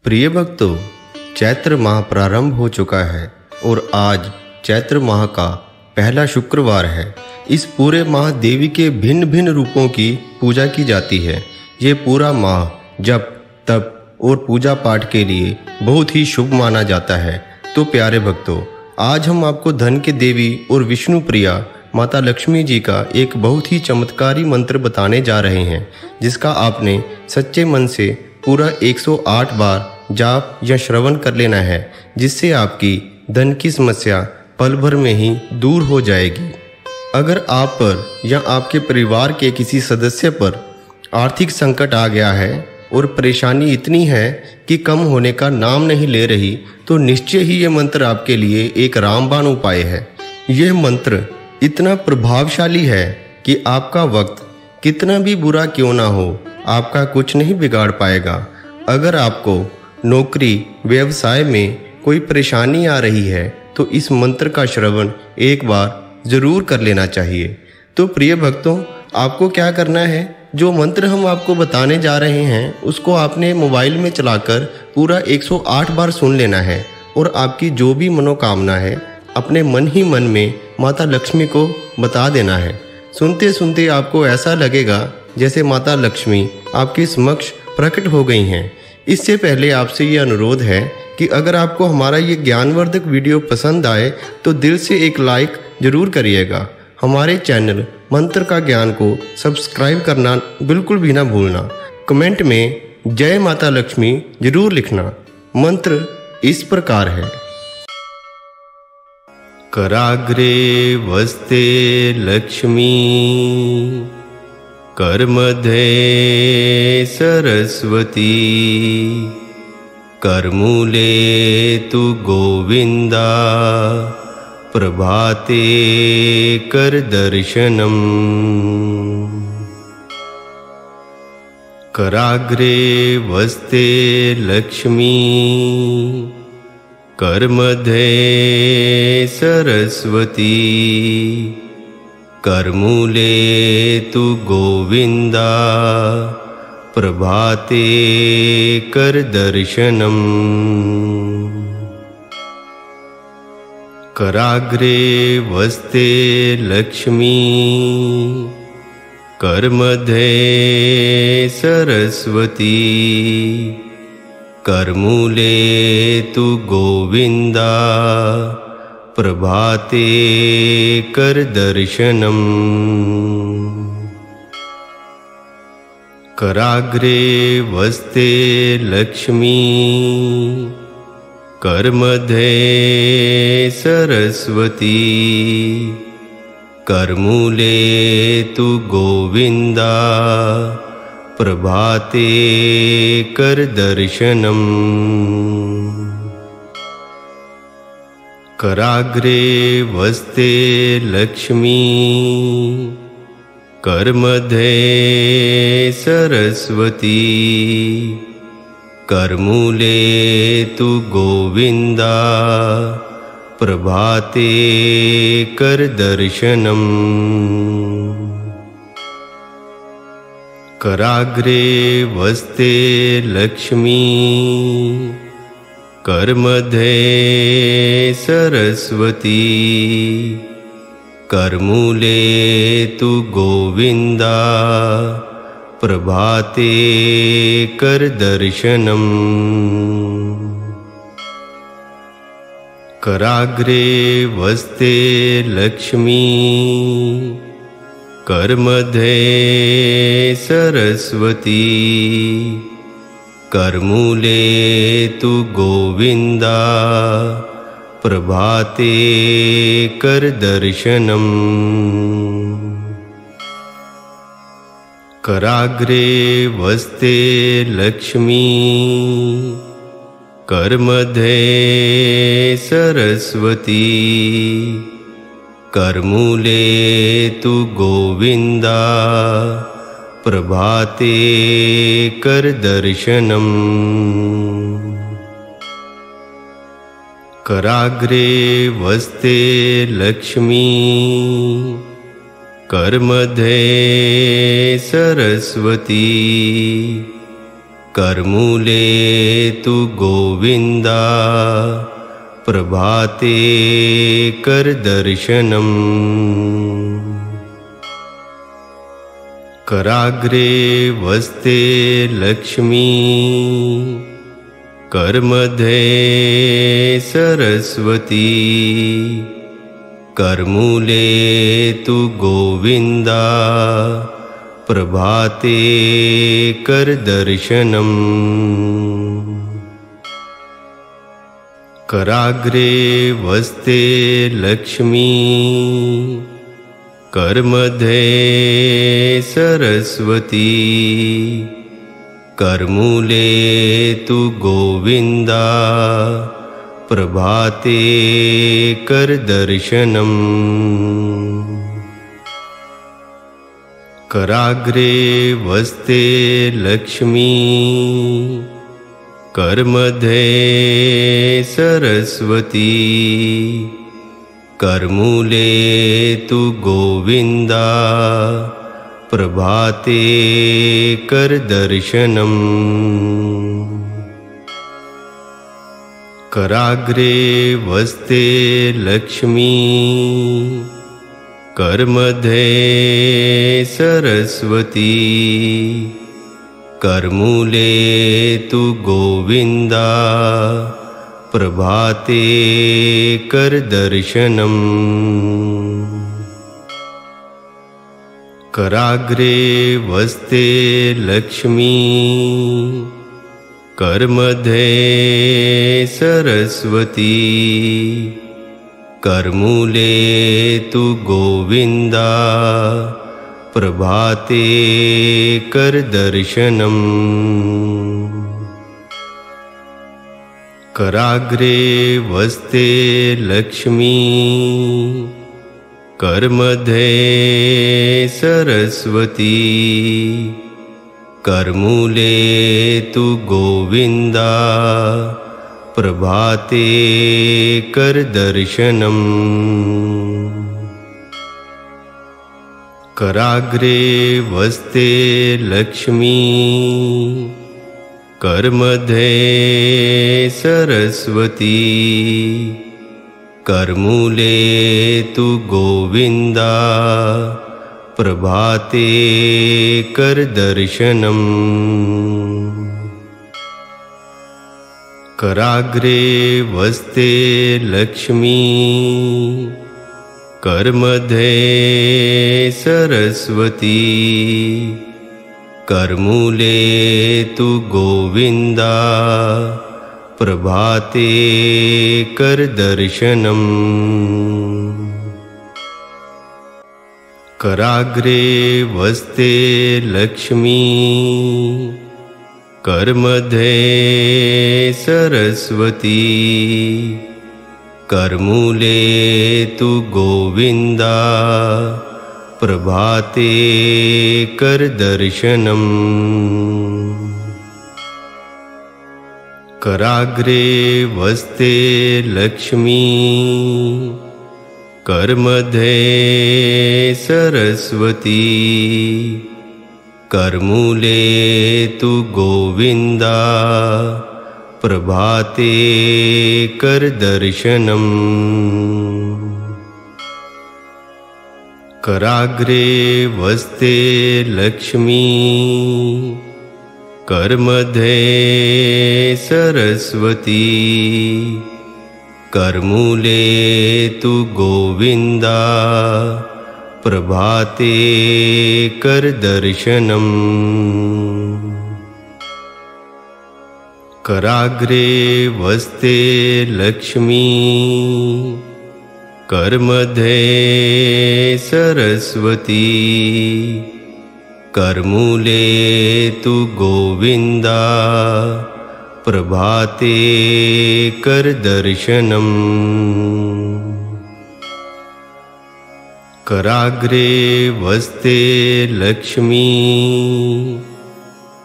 प्रिय भक्तों, चैत्र माह प्रारंभ हो चुका है और आज चैत्र माह का पहला शुक्रवार है। इस पूरे माह देवी के भिन्न भिन्न रूपों की पूजा की जाती है। ये पूरा माह जप तप और पूजा पाठ के लिए बहुत ही शुभ माना जाता है। तो प्यारे भक्तों, आज हम आपको धन के देवी और विष्णु प्रिया माता लक्ष्मी जी का एक बहुत ही चमत्कारी मंत्र बताने जा रहे हैं, जिसका आपने सच्चे मन से पूरा 108 बार जाप या श्रवण कर लेना है, जिससे आपकी धन की समस्या पल भर में ही दूर हो जाएगी। अगर आप पर या आपके परिवार के किसी सदस्य पर आर्थिक संकट आ गया है और परेशानी इतनी है कि कम होने का नाम नहीं ले रही, तो निश्चय ही ये मंत्र आपके लिए एक रामबाण उपाय है। यह मंत्र इतना प्रभावशाली है कि आपका वक्त कितना भी बुरा क्यों ना हो, आपका कुछ नहीं बिगाड़ पाएगा। अगर आपको नौकरी व्यवसाय में कोई परेशानी आ रही है तो इस मंत्र का श्रवण एक बार जरूर कर लेना चाहिए। तो प्रिय भक्तों, आपको क्या करना है, जो मंत्र हम आपको बताने जा रहे हैं उसको आपने मोबाइल में चलाकर पूरा 108 बार सुन लेना है और आपकी जो भी मनोकामना है अपने मन ही मन में माता लक्ष्मी को बता देना है। सुनते सुनते आपको ऐसा लगेगा जैसे माता लक्ष्मी आपके समक्ष प्रकट हो गई हैं। इससे पहले आपसे ये अनुरोध है कि अगर आपको हमारा ये ज्ञानवर्धक वीडियो पसंद आए तो दिल से एक लाइक जरूर करिएगा। हमारे चैनल मंत्र का ज्ञान को सब्सक्राइब करना बिल्कुल भी ना भूलना। कमेंट में जय माता लक्ष्मी जरूर लिखना। मंत्र इस प्रकार है। कराग्रे वस्ते लक्ष्मी, करमध्ये सरस्वती, करमूले तु गोविंदा, प्रभाते कर दर्शनम्। कराग्रे वस्ते लक्ष्मी, करमध्ये सरस्वती, करमूले तु गोविंदा, प्रभाते कर दर्शनम्। कराग्रे वस्ते लक्ष्मी, करमध्ये सरस्वती, करमूले तु गोविंदा, प्रभाते कर दर्शनम्। कराग्रे वस्ते लक्ष्मी, करमध्ये सरस्वती, करमूले तु गोविंदा, प्रभाते कर दर्शनम्। कराग्रे वस्ते लक्ष्मी, करमध्ये सरस्वती, करमूले तु गोविंदा, प्रभाते कर दर्शनम्। कराग्रे वस्ते लक्ष्मी, करमध्ये सरस्वती, करमूले तु गोविंदा, प्रभाते कर दर्शनम्। कराग्रे वस्ते लक्ष्मी, करमध्ये सरस्वती, करमूले तु गोविंदा, प्रभाते कर दर्शनम्। कराग्रे वस्ते लक्ष्मी, करमध्ये सरस्वती, करमूले तु गोविंदा, प्रभाते कर दर्शनम्। कराग्रे वस्ते लक्ष्मी, करमध्ये सरस्वती, करमूले तु गोविन्दा प्रभाते कर दर्शनम् कराग्रे वस्ते लक्ष्मी करमध्ये सरस्वती करमूले तु गोविन्दा प्रभाते कर दर्शनम् कराग्रे वस्ते लक्ष्मी करमध्ये सरस्वती करमूले तु गोविन्दा प्रभाते कर दर्शनम् कराग्रे वस्ते लक्ष्मी करमध्ये सरस्वती करमूले तु गोविन्दा प्रभाते कर दर्शनम् कराग्रे वस्ते लक्ष्मी करमध्ये सरस्वती करमूले तु गोविन्दा प्रभाते कर दर्शनम् कराग्रे वस्ते लक्ष्मी करमध्ये सरस्वती करमूले तु गोविन्दा प्रभाते कर दर्शनम् कराग्रे वस्ते लक्ष्मी करमध्ये सरस्वती करमूले तु गोविन्दा प्रभाते कर दर्शनम् कराग्रे वस्ते लक्ष्मी करमध्ये सरस्वती करमूले तु गोविन्दा प्रभाते कर दर्शनम् कराग्रे वस्ते लक्ष्मी करमध्ये सरस्वती करमूले तु गोविन्दा प्रभाते कर दर्शनम् कराग्रे वस्ते लक्ष्मी करमध्ये सरस्वती करमूले तु गोविन्दा प्रभाते कर दर्शनम् कराग्रे वस्ते लक्ष्मी करमध्ये सरस्वती करमूले तु गोविन्दा प्रभाते कर दर्शनम् कराग्रे वस्ते लक्ष्मी करमध्ये सरस्वती करमूले तु गोविन्दा प्रभाते कर दर्शनम् कराग्रे वस्ते लक्ष्मी करमध्ये सरस्वती करमूले तु गोविन्दा प्रभाते कर दर्शनम् कराग्रे वस्ते लक्ष्मी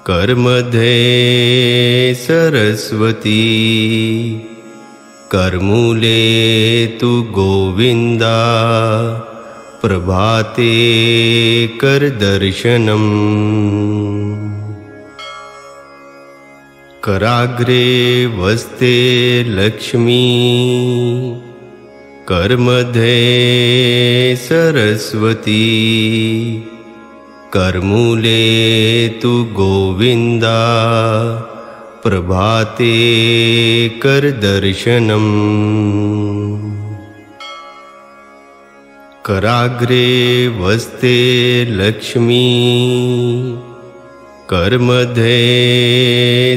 करमध्ये सरस्वती करमूले तु गोविन्दा प्रभाते कर दर्शनम् कराग्रे वस्ते लक्ष्मी करमध्ये सरस्वती करमूले तु गोविंदा प्रभाते कर दर्शनम् कराग्रे वस्ते लक्ष्मी करमध्ये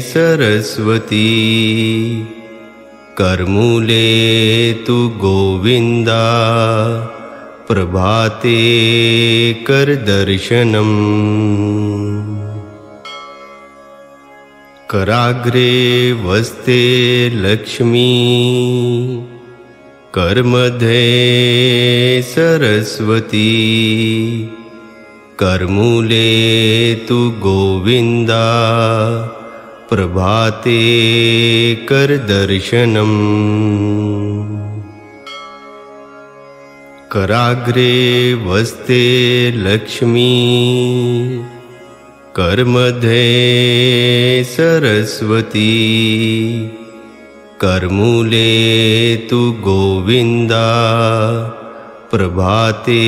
सरस्वती करमूले तु गोविंदा प्रभाते कर दर्शनम् कराग्रे वस्ते लक्ष्मी करमध्ये सरस्वती करमूले तु गोविंदा प्रभाते कर दर्शनम् कराग्रे वस्ते लक्ष्मी करमध्ये सरस्वती करमूले तु गोविंदा प्रभाते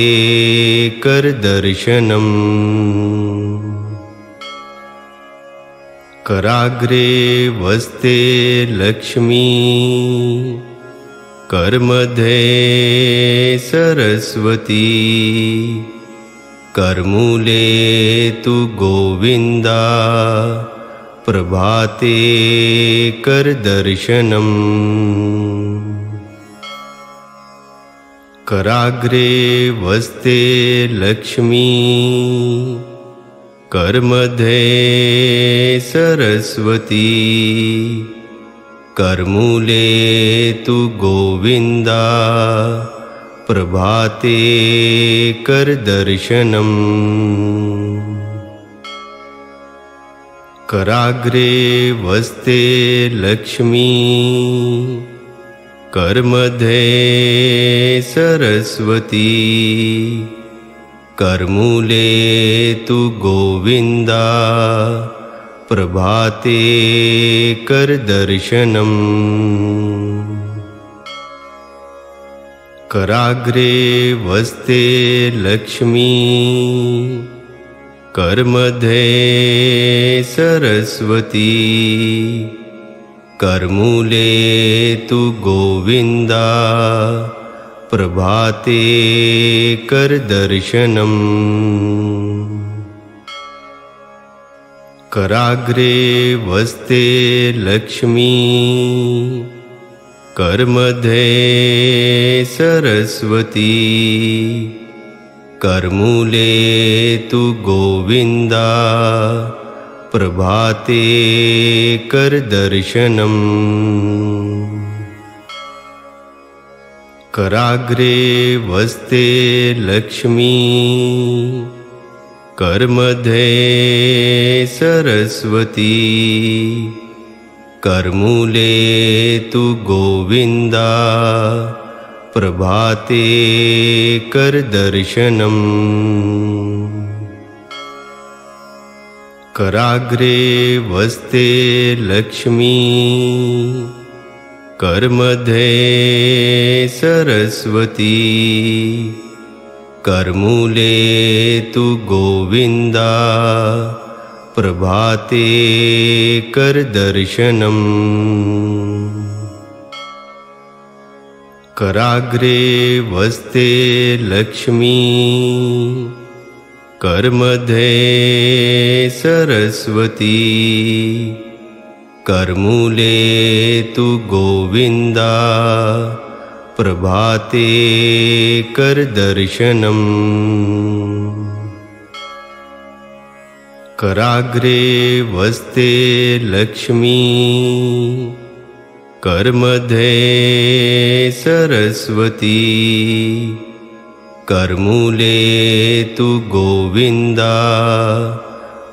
कर दर्शनम् कराग्रे वस्ते लक्ष्मी करमध्ये सरस्वती करमूले तु गोविंदा प्रभाते कर दर्शनम् कराग्रे वस्ते लक्ष्मी करमध्ये सरस्वती करमूले तु गोविंदा प्रभाते कर दर्शनम् कराग्रे वस्ते लक्ष्मी करमध्ये सरस्वती करमूले तु गोविंदा प्रभाते कर दर्शनम् कराग्रे वस्ते लक्ष्मी करमध्ये सरस्वती करमूले तु गोविंदा प्रभाते कर दर्शनम् कराग्रे वस्ते लक्ष्मी करमध्ये सरस्वती करमूले तु गोविंदा प्रभाते कर दर्शनम् कराग्रे वस्ते लक्ष्मी करमध्ये सरस्वती करमूले तु गोविंदा प्रभाते कर दर्शनम् कराग्रे वस्ते लक्ष्मी करमध्ये सरस्वती करमूले तु गोविंदा प्रभाते कर दर्शनम् कराग्रे वस्ते लक्ष्मी करमध्ये सरस्वती करमूले तु गोविंदा प्रभाते कर दर्शनम् कराग्रे वस्ते लक्ष्मी करमध्ये सरस्वती करमूले तु गोविंदा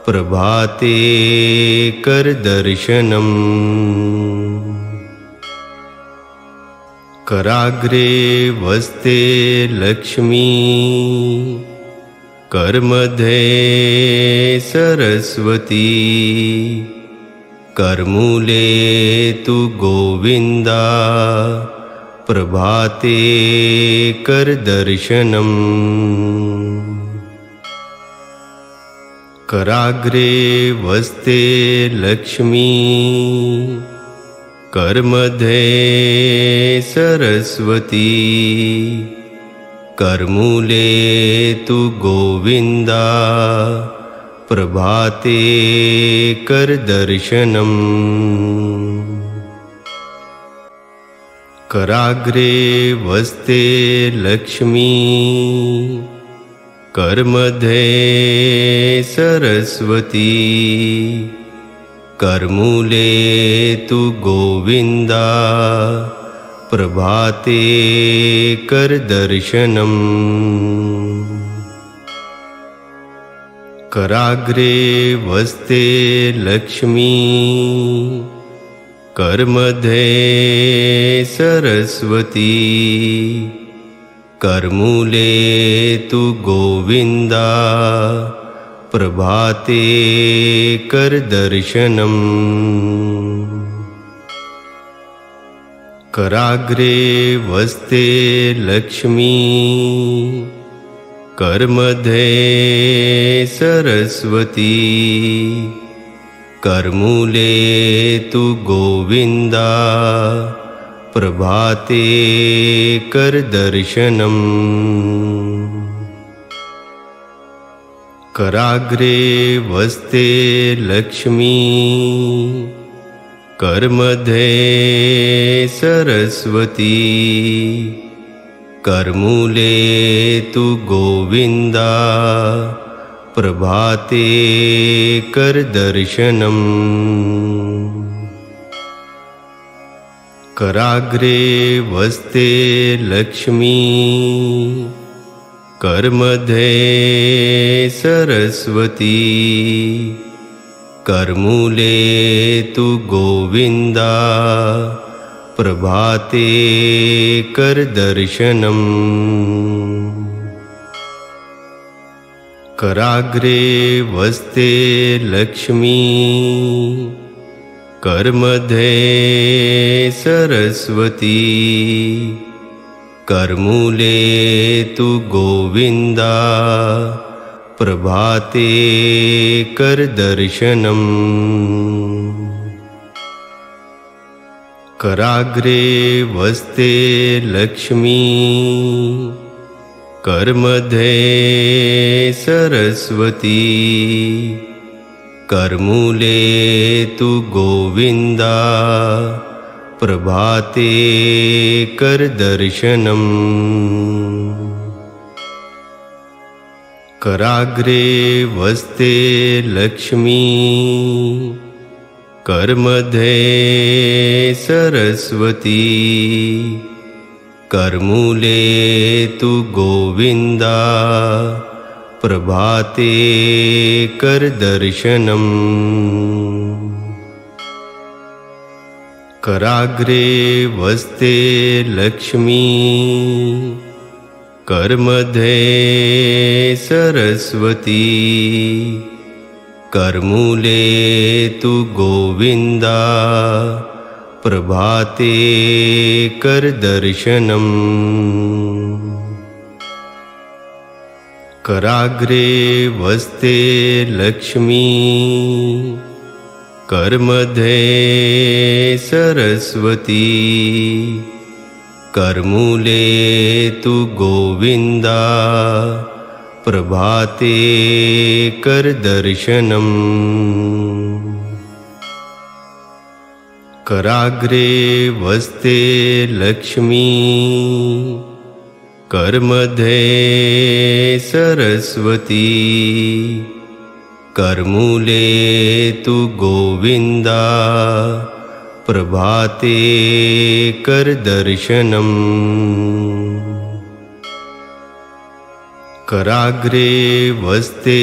प्रभाते कर दर्शनम् कराग्रे वस्ते लक्ष्मी करमध्ये सरस्वती करमूले तु गोविन्दा प्रभाते कर दर्शनम् कराग्रे वस्ते लक्ष्मी करमध्ये सरस्वती करमूले तु गोविन्दा प्रभाते कर दर्शनम् कराग्रे वस्ते लक्ष्मी करमध्ये सरस्वती करमूले तु गोविन्दा प्रभाते कर दर्शनम् कराग्रे वस्ते लक्ष्मी करमध्ये सरस्वती करमूले तु गोविन्दा प्रभाते कर दर्शनम् कराग्रे वस्ते लक्ष्मी करमध्ये सरस्वती करमूले तु गोविन्दा प्रभाते कर दर्शनम् कराग्रे वस्ते लक्ष्मी करमध्ये सरस्वती करमूले तु गोविन्दा प्रभाते कर दर्शनम् कराग्रे वस्ते लक्ष्मी करमध्ये सरस्वती करमूले तु गोविन्दा प्रभाते कर दर्शनम् कराग्रे वस्ते लक्ष्मी करमध्ये सरस्वती करमूले तु गोविन्दा प्रभाते कर दर्शनम् कराग्रे वस्ते लक्ष्मी करमध्ये सरस्वती करमूले तु गोविन्दा प्रभाते कर दर्शनम् कराग्रे वस्ते लक्ष्मी करमध्ये सरस्वती करमूले तु गोविन्दा प्रभाते कर दर्शनम् कराग्रे वस्ते लक्ष्मी करमध्ये सरस्वती करमूले तु गोविन्दा प्रभाते कर दर्शनम् कराग्रे वस्ते लक्ष्मी करमध्ये सरस्वती करमूले तु गोविन्दा प्रभाते कर दर्शनम् कराग्रे वस्ते लक्ष्मी करमध्ये सरस्वती करमूले तु गोविन्दा प्रभाते कर दर्शनम् कराग्रे वस्ते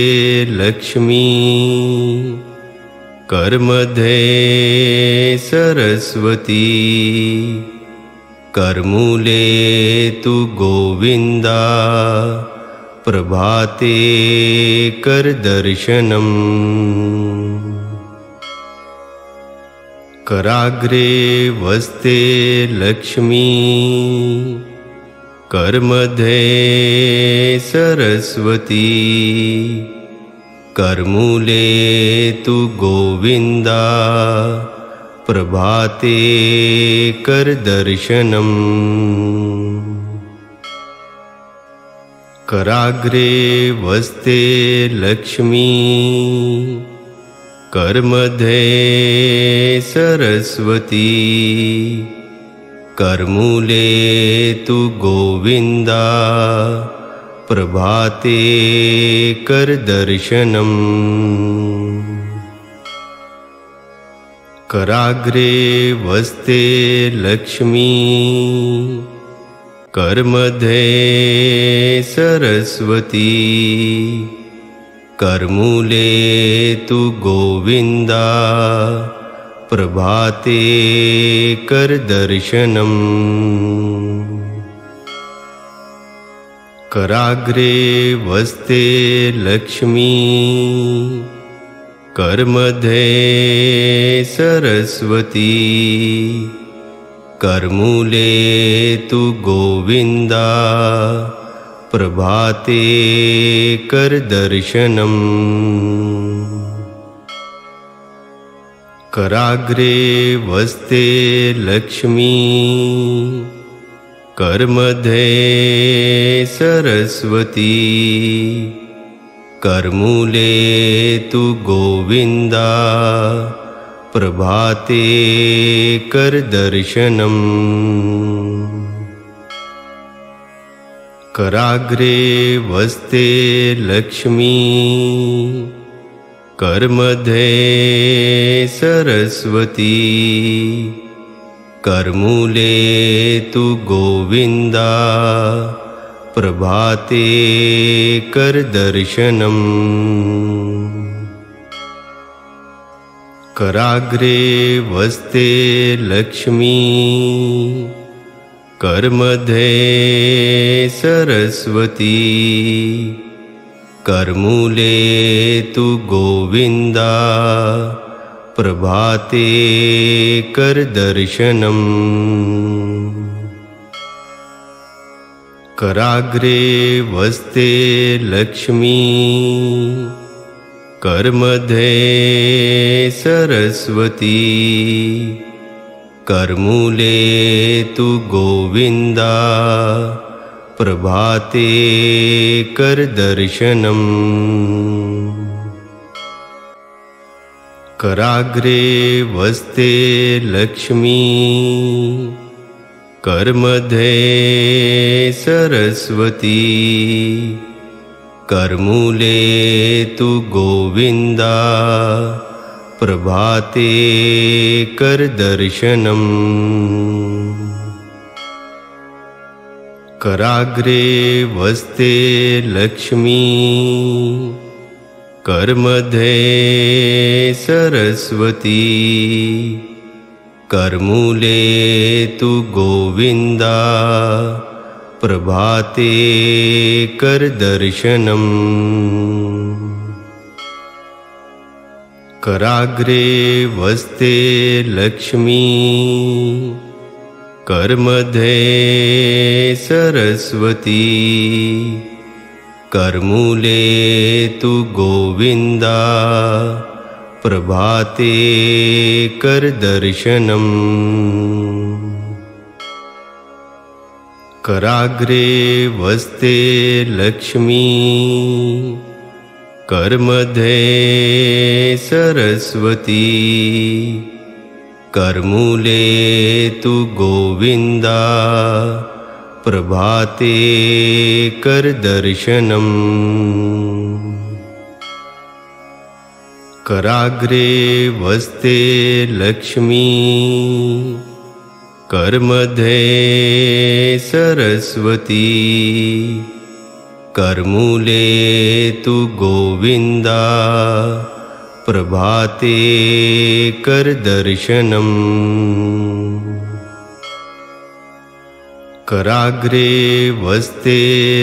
लक्ष्मी करमध्ये सरस्वती करमूले तु गोविन्दा प्रभाते कर दर्शनम् कराग्रे वस्ते लक्ष्मी करमध्ये सरस्वती करमूले तु गोविंदा प्रभाते कर दर्शनम्। कराग्रे वस्ते लक्ष्मी करमध्ये सरस्वती करमूले तु गोविंदा प्रभाते कर दर्शनम्। कराग्रे वस्ते लक्ष्मी करमध्ये सरस्वती करमूले तु गोविंदा प्रभाते कर दर्शनम्। कराग्रे वस्ते लक्ष्मी करमध्ये सरस्वती करमूले तु गोविंदा प्रभाते कर दर्शनम्। कराग्रे वस्ते लक्ष्मी करमध्ये सरस्वती करमूले तु गोविंदा प्रभाते कर दर्शनम्। कराग्रे वस्ते लक्ष्मी करमध्ये सरस्वती करमूले तु गोविंदा प्रभाते कर दर्शनम्। कराग्रे वस्ते लक्ष्मी करमध्ये सरस्वती करमूले तु गोविंदा प्रभाते कर दर्शनम्। कराग्रे वस्ते लक्ष्मी करमध्ये सरस्वती करमूले तु गोविंदा प्रभाते कर दर्शनम्। कराग्रे वस्ते लक्ष्मी करमध्ये सरस्वती करमूले तु गोविंदा प्रभाते कर दर्शनम्। कराग्रे वस्ते लक्ष्मी करमध्ये सरस्वती करमूले तु गोविंदा प्रभाते कर दर्शनम्। कराग्रे वस्ते लक्ष्मी करमध्ये सरस्वती करमूले तु गोविंदा प्रभाते कर दर्शनम्। कराग्रे वस्ते लक्ष्मी करमध्ये सरस्वती करमूले तु गोविंदा प्रभाते कर दर्शनम्। कराग्रे वस्ते लक्ष्मी करमध्ये सरस्वती करमूले तु गोविंदा प्रभाते कर दर्शनम्। कराग्रे वस्ते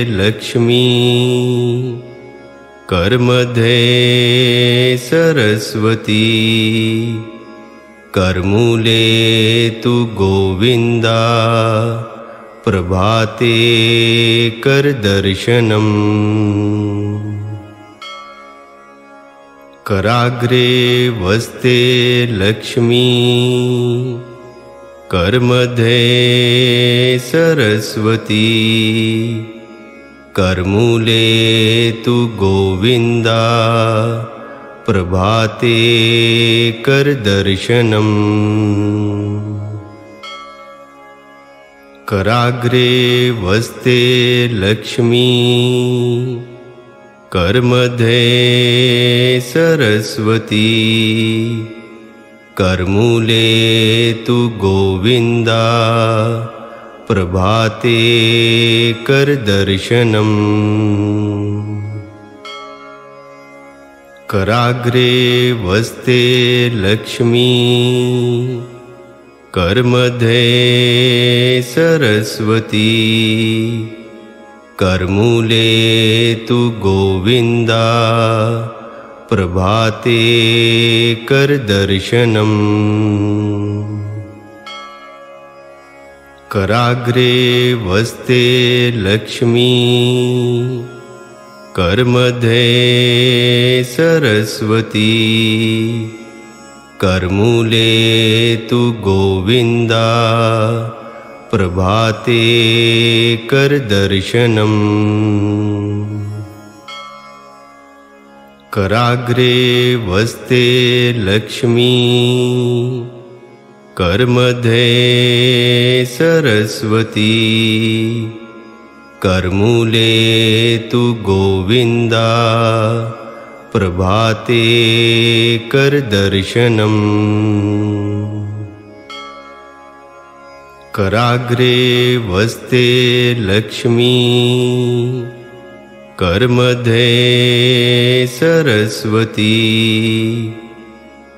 लक्ष्मी करमध्ये सरस्वती करमूले तु गोविन्दा प्रभाते कर दर्शनम् कराग्रे वस्ते लक्ष्मी करमध्ये सरस्वती करमूले तु गोविन्दा प्रभाते कर दर्शनम् कराग्रे वस्ते लक्ष्मी करमध्ये सरस्वती करमूले तु गोविन्दा प्रभाते कर दर्शनम् कराग्रे वस्ते लक्ष्मी करमध्ये सरस्वती करमूले तु गोविन्दा प्रभाते कर दर्शनम् कराग्रे वस्ते लक्ष्मी करमध्ये सरस्वती करमूले तु गोविन्दा प्रभाते कर दर्शनम् कराग्रे वस्ते लक्ष्मी करमध्ये सरस्वती करमूले तु गोविन्दा प्रभाते कर दर्शनम् कराग्रे वस्ते लक्ष्मी करमध्ये सरस्वती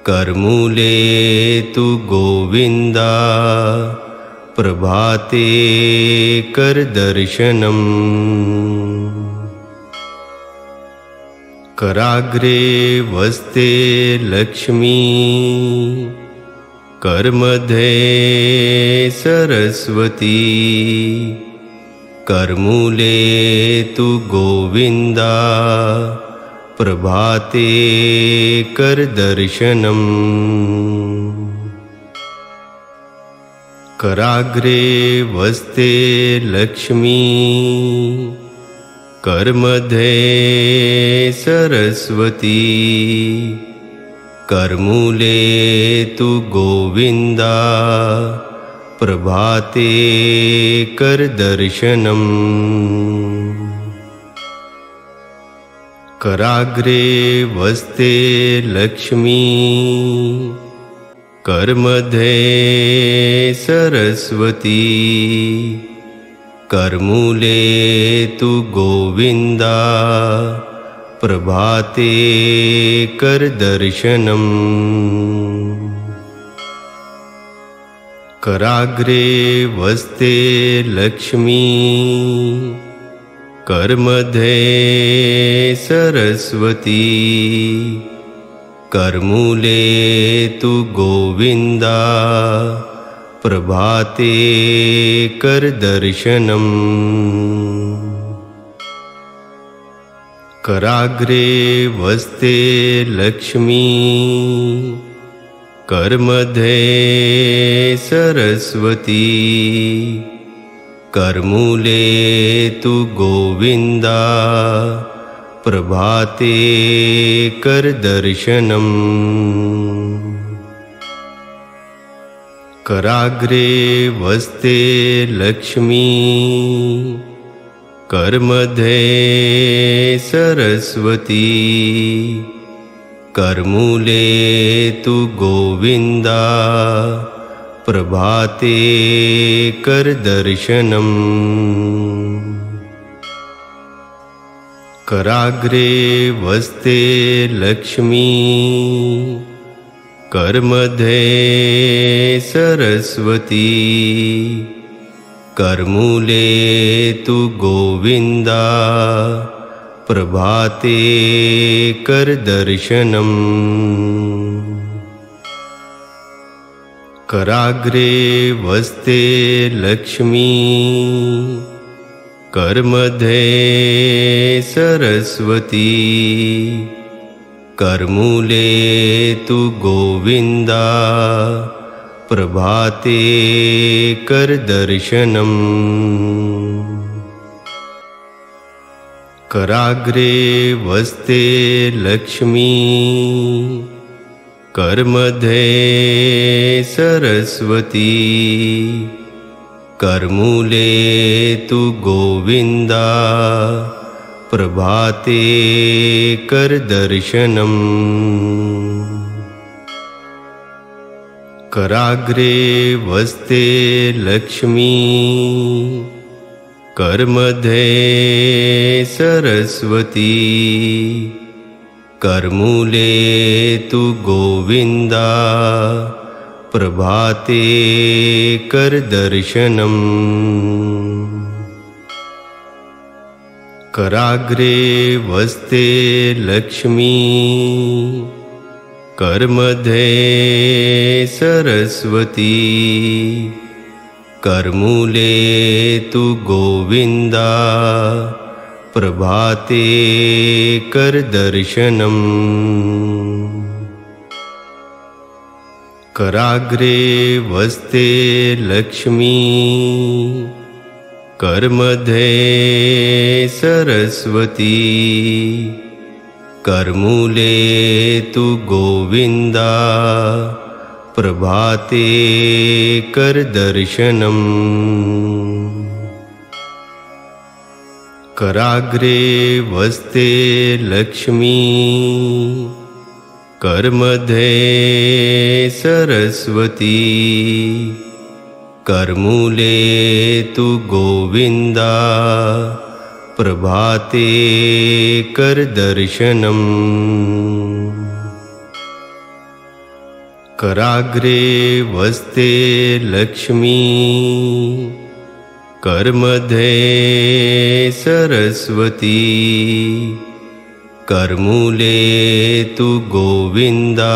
करमूले तु गोविन्दा प्रभाते कर दर्शनम् कराग्रे वस्ते लक्ष्मी करमध्ये सरस्वती करमूले तु गोविन्दा प्रभाते कर दर्शनम् कराग्रे वस्ते लक्ष्मी करमध्ये सरस्वती करमूले तु गोविन्दा प्रभाते कर दर्शनम् कराग्रे वस्ते लक्ष्मी करमध्ये सरस्वती करमूले तु गोविन्दा प्रभाते कर दर्शनम् कराग्रे वस्ते लक्ष्मी करमध्ये सरस्वती करमूले तु गोविन्दा प्रभाते कर दर्शनम् कराग्रे वस्ते लक्ष्मी करमध्ये सरस्वती करमूले तु गोविन्दा प्रभाते कर दर्शनम् कराग्रे वस्ते लक्ष्मी करमध्ये सरस्वती करमूले तु गोविन्दा प्रभाते कर दर्शनम् कराग्रे वस्ते लक्ष्मी करमध्ये सरस्वती करमूले तु गोविन्दा प्रभाते कर दर्शनम् कराग्रे वस्ते लक्ष्मी करमध्ये सरस्वती करमूले तु गोविंदा प्रभाते कर दर्शनम् कराग्रे वस्ते लक्ष्मी करमध्ये सरस्वती करमूले तु गोविंदा प्रभाते कर दर्शनम् कराग्रे वस्ते लक्ष्मी करमध्ये सरस्वती करमूले तु गोविंदा प्रभाते कर दर्शनम् कराग्रे वस्ते लक्ष्मी करमध्ये सरस्वती करमूले तु गोविंदा प्रभाते कर दर्शनम् कराग्रे वस्ते लक्ष्मी करमध्ये सरस्वती करमूले तु गोविंदा प्रभाते कर दर्शनम् कराग्रे वस्ते लक्ष्मी करमध्ये सरस्वती करमूले तु गोविंदा प्रभाते कर दर्शनम् कराग्रे वस्ते लक्ष्मी करमध्ये सरस्वती करमूले तु गोविंदा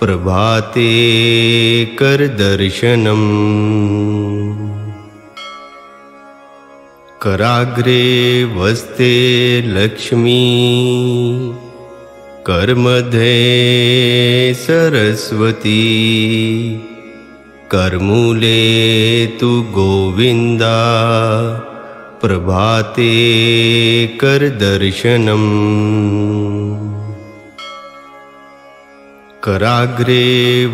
प्रभाते कर दर्शनम् कराग्रे वस्ते लक्ष्मी करमध्ये सरस्वती करमूले तु गोविंदा प्रभाते कर दर्शनम् कराग्रे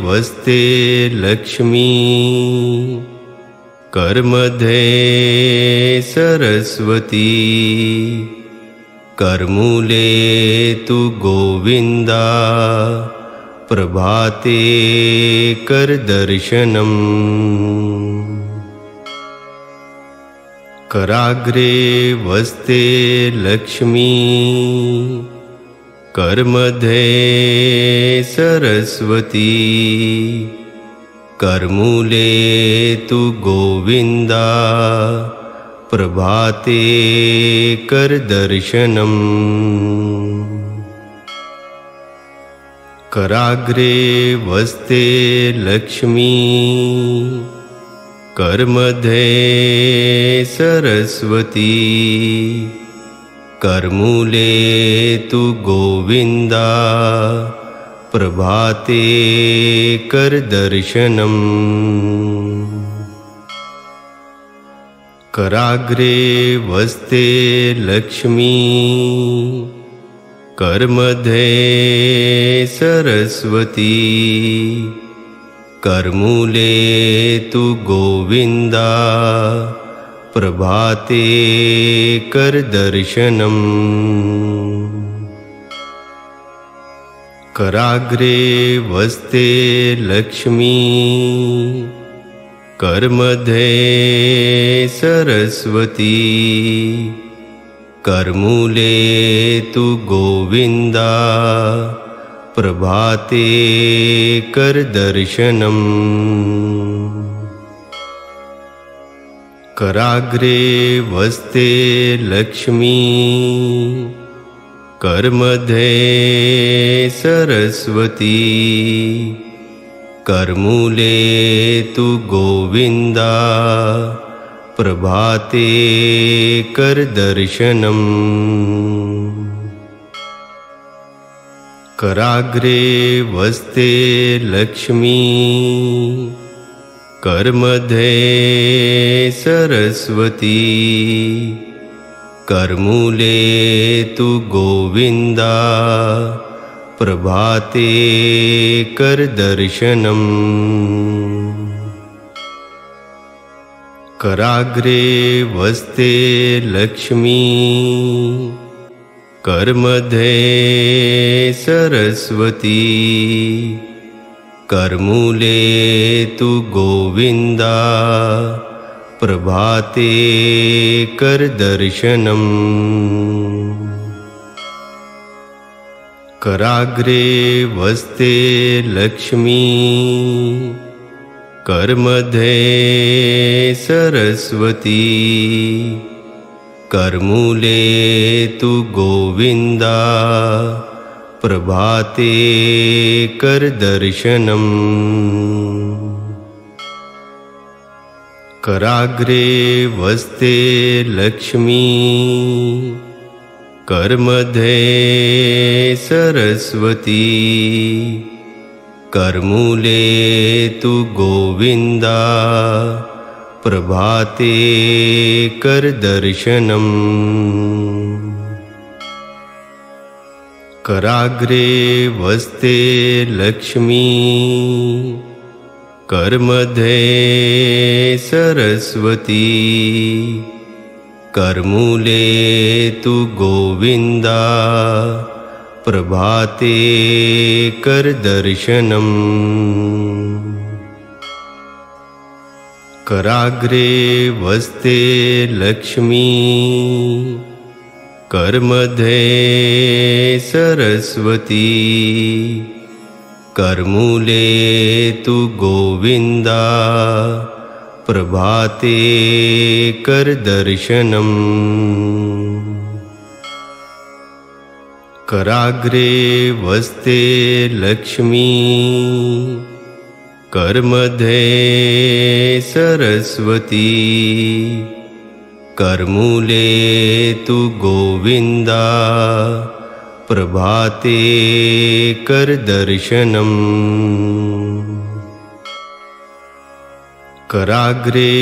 वस्ते लक्ष्मी करमध्ये सरस्वती करमूले तु गोविंदा प्रभाते कर दर्शनम् कराग्रे वस्ते लक्ष्मी करमध्ये सरस्वती करमूले तु गोविंदा प्रभाते कर दर्शनम् कराग्रे वस्ते लक्ष्मी करमध्ये सरस्वती करमूले तु गोविंदा प्रभाते कर दर्शनम् कराग्रे वस्ते लक्ष्मी करमध्ये सरस्वती करमूले तु गोविंदा प्रभाते कर दर्शनम् कराग्रे वस्ते लक्ष्मी करमध्ये सरस्वती करमूले तु गोविंदा प्रभाते कर दर्शनम् कराग्रे वस्ते लक्ष्मी करमध्ये सरस्वती करमूले तु गोविन्दा प्रभाते कर दर्शनम् कराग्रे वस्ते लक्ष्मी करमध्ये सरस्वती करमूले तु गोविन्दा प्रभाते कर दर्शनम् कराग्रे वस्ते लक्ष्मी करमध्ये सरस्वती करमूले तु गोविन्दा प्रभाते कर दर्शनम् कराग्रे वस्ते लक्ष्मी करमध्ये सरस्वती करमूले तु गोविन्दा प्रभाते कर दर्शनम् कराग्रे वस्ते लक्ष्मी करमध्ये सरस्वती करमूले तु गोविन्दा प्रभाते कर दर्शनम् कराग्रे वस्ते लक्ष्मी करमध्ये सरस्वती करमूले तु गोविन्दा प्रभाते कर दर्शनम् कराग्रे वस्ते लक्ष्मी करमध्ये सरस्वती करमूले तु गोविन्दा प्रभाते कर दर्शनम् कराग्रे वस्ते लक्ष्मी करमध्ये सरस्वती करमूले तु गोविन्दा प्रभाते कर दर्शनम् कराग्रे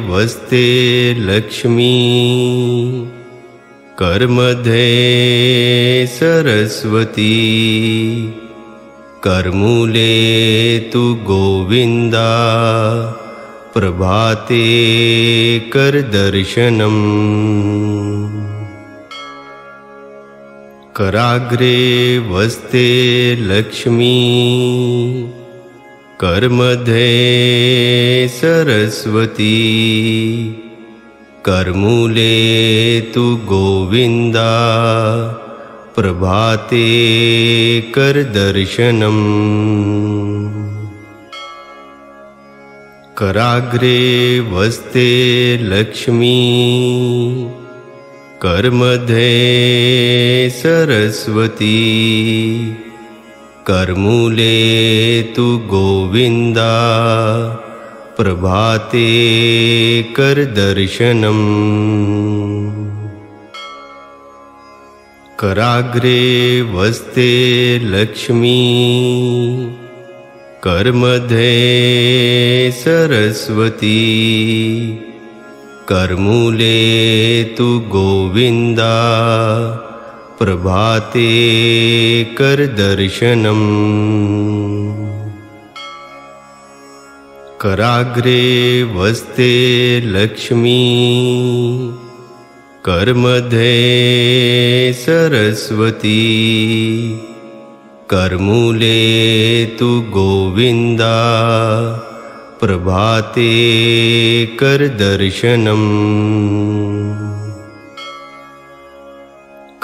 वस्ते लक्ष्मी करमध्ये सरस्वती करमूले तु गोविन्दा प्रभाते कर दर्शनम् कराग्रे वस्ते लक्ष्मी करमध्ये सरस्वती करमूले तु गोविन्दा प्रभाते कर दर्शनम् कराग्रे वस्ते लक्ष्मी करमध्ये सरस्वती करमूले तु गोविन्दा प्रभाते कर दर्शनम् कराग्रे वस्ते लक्ष्मी करमध्ये सरस्वती करमूले तु गोविन्दा प्रभाते कर दर्शनम् कराग्रे वस्ते लक्ष्मी करमध्ये सरस्वती करमूले तु गोविन्दा प्रभाते कर दर्शनम्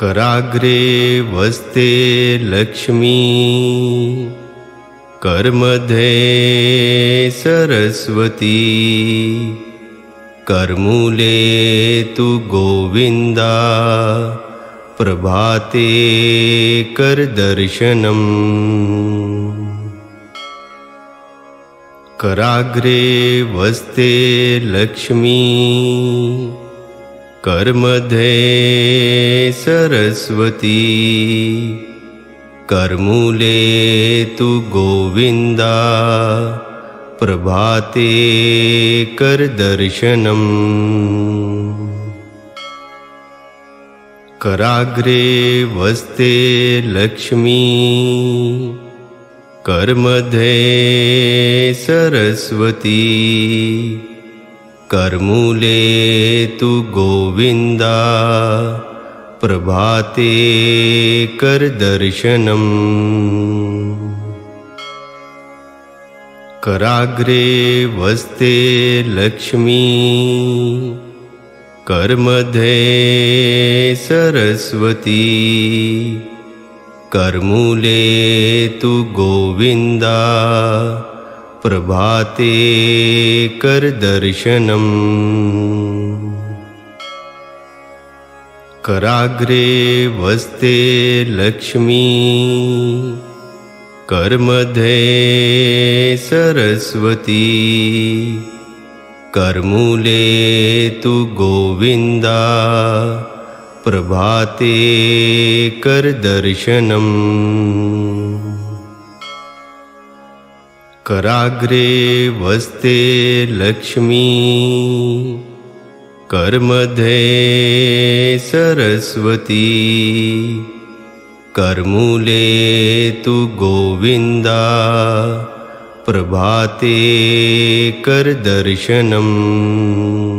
कराग्रे वस्ते लक्ष्मी करमध्ये सरस्वती करमूले तु गोविन्दा प्रभाते कर दर्शनम् कराग्रे वस्ते लक्ष्मी करमध्ये सरस्वती करमूले तु गोविंदा प्रभाते कर दर्शनम्। कराग्रे वस्ते लक्ष्मी करमध्ये सरस्वती करमूले तु गोविंदा प्रभाते कर दर्शनम्। कराग्रे वस्ते लक्ष्मी करमध्ये सरस्वती करमूले तु गोविंदा प्रभाते कर दर्शनम्। कराग्रे वस्ते लक्ष्मी करमध्ये सरस्वती करमूले तु गोविंदा प्रभाते कर दर्शनम्। कराग्रे वस्ते लक्ष्मी करमध्ये सरस्वती करमूले तु गोविंदा प्रभाते कर दर्शनम्।